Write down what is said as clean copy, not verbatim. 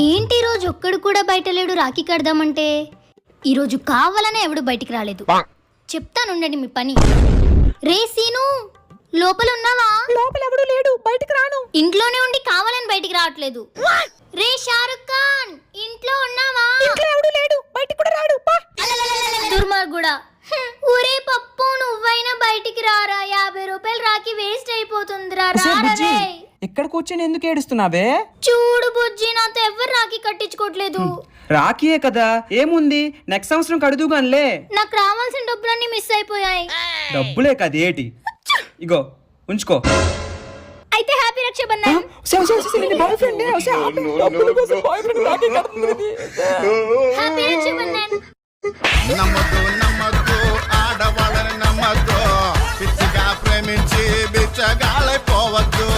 ఏంటి రోజు ఒక్కడు కూడా బయట లేడు రాఖీ కడదామంటే? ఈరోజు కావాలనే ఎవడు బయటికి రాలేదు. చెప్తానుండండి మీ పని. రే సీను, లోపల ఉన్నావా? లోపల ఎవడు లేడు, బయటికి రాను. ఇంట్లోనే ఉండి కావాలని బయటికి రావట్లేదు. రే షారుఖ్ ఖాన్, ఇంట్లో ఉన్నావా? ఇంట్లో ఎవడు లేడు, బయటికి కూడా రాడు. దుర్మార్గుడా. ఊరే పప్పు, నువ్వైనా బయటికి రారా. 50 రూపాయలు రాఖీ వేస్ట్ అయిపోతుందిరా. ఇక్కడ కూర్చొని ఎందుకు ఏడుస్తున్నావే? చూడు బుజ్జి, నాతో ఎవరు రాఖీ కట్టించుకోవట్లేదు. రాఖీయే కదా, ఏముంది, నెక్స్ట్ సంవత్సరం కడుదుగానిలే. నాకు రావాల్సిన డబ్బులన్నీ మిస్ అయిపోయాయి. డబ్బులే కదేటి, ఇగో ఉంచుకో. అయితే హ్యాపీ రక్షాబంధన్. హ్యాపీ రక్షాబంధన్. నమ్మద్దు ఆడవాళ్ళని నమ్మద్దు, పిచ్చిగా ప్రేమించి బిచ్చగాలైపోవద్దు.